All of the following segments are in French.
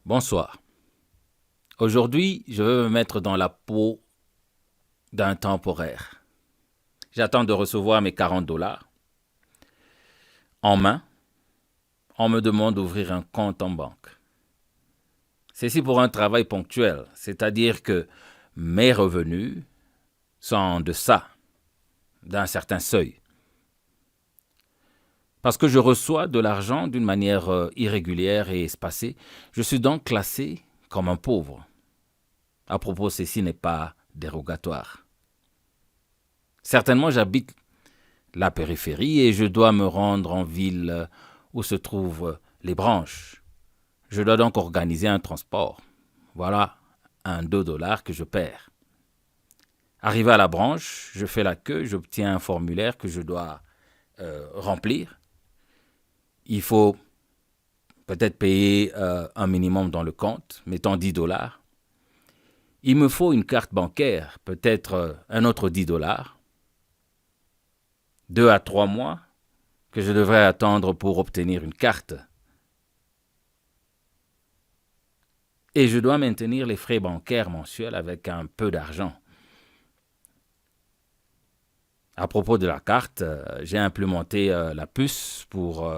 Bonsoir. Aujourd'hui, je veux me mettre dans la peau d'un temporaire. J'attends de recevoir mes 40 dollars. En main, on me demande d'ouvrir un compte en banque. Ceci pour un travail ponctuel, c'est-à-dire que mes revenus sont en deçà d'un certain seuil. Parce que je reçois de l'argent d'une manière irrégulière et espacée, je suis donc classé comme un pauvre. À propos, ceci n'est pas dérogatoire. Certainement, j'habite la périphérie et je dois me rendre en ville où se trouvent les branches. Je dois donc organiser un transport. Voilà un 2 dollars que je perds. Arrivé à la branche, je fais la queue, j'obtiens un formulaire que je dois remplir. Il faut peut-être payer un minimum dans le compte, mettons 10 dollars. Il me faut une carte bancaire, peut-être un autre 10 dollars. 2 à 3 mois que je devrais attendre pour obtenir une carte. Et je dois maintenir les frais bancaires mensuels avec un peu d'argent. À propos de la carte, j'ai implémenté la puce pour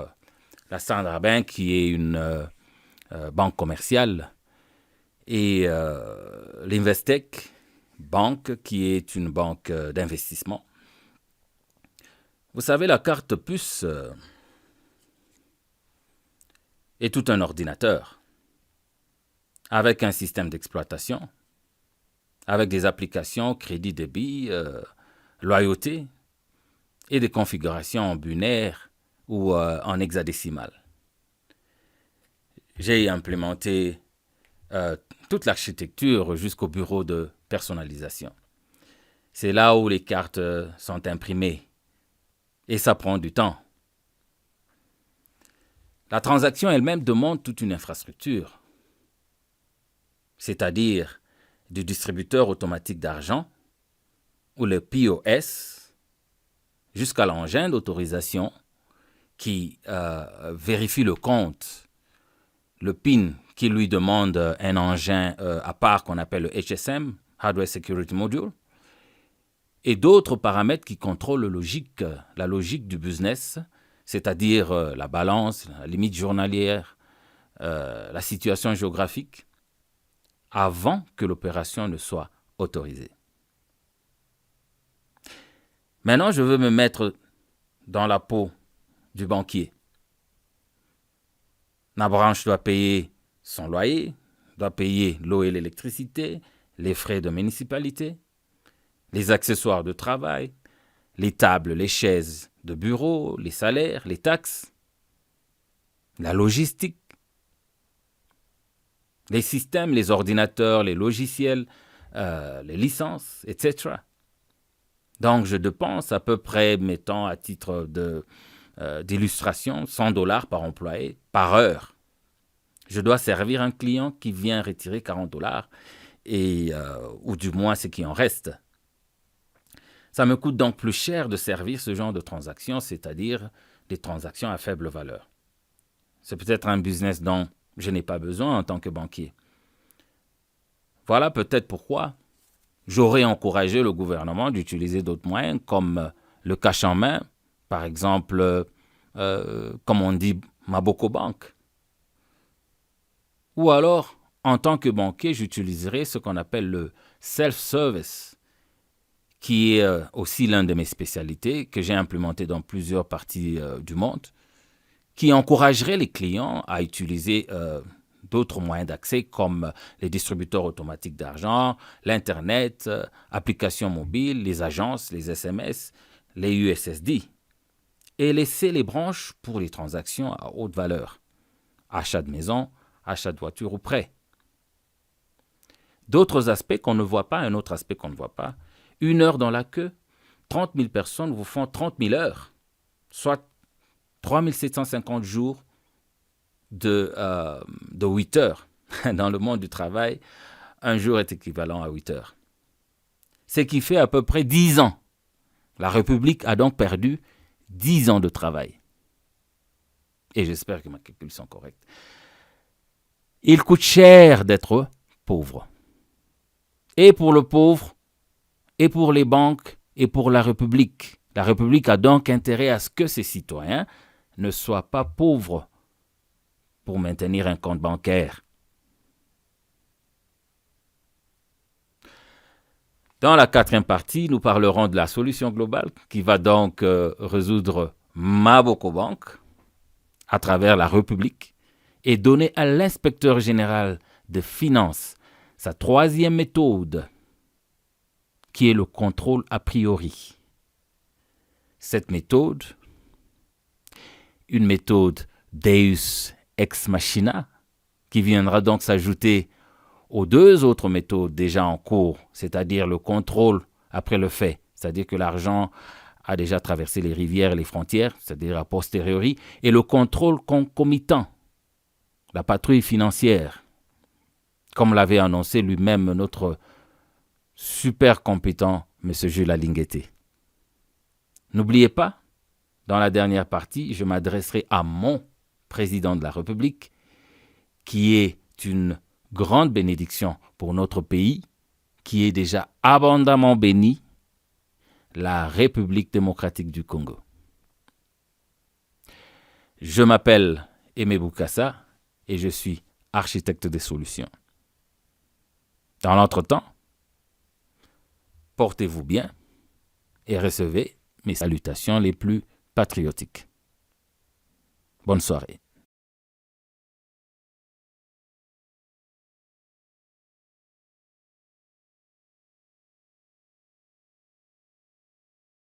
la Standard Bank, qui est une banque commerciale, et l'Investec Bank, qui est une banque d'investissement. Vous savez, la carte puce est tout un ordinateur, avec un système d'exploitation, avec des applications crédit débit, loyauté, et des configurations en binaire ou en hexadécimal. J'ai implémenté toute l'architecture jusqu'au bureau de personnalisation. C'est là où les cartes sont imprimées et ça prend du temps. La transaction elle-même demande toute une infrastructure, c'est-à-dire du distributeur automatique d'argent ou le POS jusqu'à l'engin d'autorisation qui vérifie le compte, le PIN qui lui demande un engin à part qu'on appelle le HSM, Hardware Security Module, et d'autres paramètres qui contrôlent la logique du business, c'est-à-dire la balance, la limite journalière, la situation géographique, avant que l'opération ne soit autorisée. Maintenant, je veux me mettre dans la peau du banquier. Ma branche doit payer son loyer, doit payer l'eau et l'électricité, les frais de municipalité, les accessoires de travail, les tables, les chaises de bureau, les salaires, les taxes, la logistique, les systèmes, les ordinateurs, les logiciels, les licences, etc. Donc, je dépense à peu près, mettons à titre d'illustration, 100 dollars par employé par heure. Je dois servir un client qui vient retirer 40 dollars, ou du moins ce qui en reste. Ça me coûte donc plus cher de servir ce genre de transactions, c'est-à-dire des transactions à faible valeur. C'est peut-être un business dont je n'ai pas besoin en tant que banquier. Voilà peut-être pourquoi j'aurais encouragé le gouvernement d'utiliser d'autres moyens comme le cash en main, par exemple, comme on dit, Maboko Bank. Ou alors, en tant que banquier, j'utiliserai ce qu'on appelle le self-service, qui est aussi l'une de mes spécialités, que j'ai implémenté dans plusieurs parties du monde, qui encouragerait les clients à utiliser d'autres moyens d'accès comme les distributeurs automatiques d'argent, l'Internet, applications mobiles, les agences, les SMS, les USSD, et laisser les branches pour les transactions à haute valeur, achat de maison, achat de voiture ou prêt. D'autres aspects qu'on ne voit pas, un autre aspect qu'on ne voit pas, 1 heure dans la queue, 30 000 personnes vous font 30 000 heures, soit 3 750 jours de 8 heures. Dans le monde du travail, un jour est équivalent à 8 heures. Ce qui fait à peu près 10 ans. La République a donc perdu 10 ans de travail. Et j'espère que mes calculs sont corrects. Il coûte cher d'être pauvre. Et pour le pauvre, et pour les banques, et pour la République. La République a donc intérêt à ce que ses citoyens ne soient pas pauvres pour maintenir un compte bancaire. Dans la quatrième partie, nous parlerons de la solution globale qui va donc résoudre Maboko Bank à travers la République et donner à l'inspecteur général des finances sa troisième méthode qui est le contrôle a priori. Cette méthode, une méthode Deus ex machina, qui viendra donc s'ajouter aux deux autres méthodes déjà en cours, c'est-à-dire le contrôle après le fait, c'est-à-dire que l'argent a déjà traversé les rivières et les frontières, c'est-à-dire a posteriori, et le contrôle concomitant, la patrouille financière, comme l'avait annoncé lui-même notre super compétent M. Jules Alingueté. N'oubliez pas, dans la dernière partie, je m'adresserai à mon président de la République, qui est une grande bénédiction pour notre pays, qui est déjà abondamment béni, la République démocratique du Congo. Je m'appelle Aimé Boukassa et je suis architecte des solutions. Dans l'entretemps, portez-vous bien et recevez mes salutations les plus patriotiques. Bonne soirée.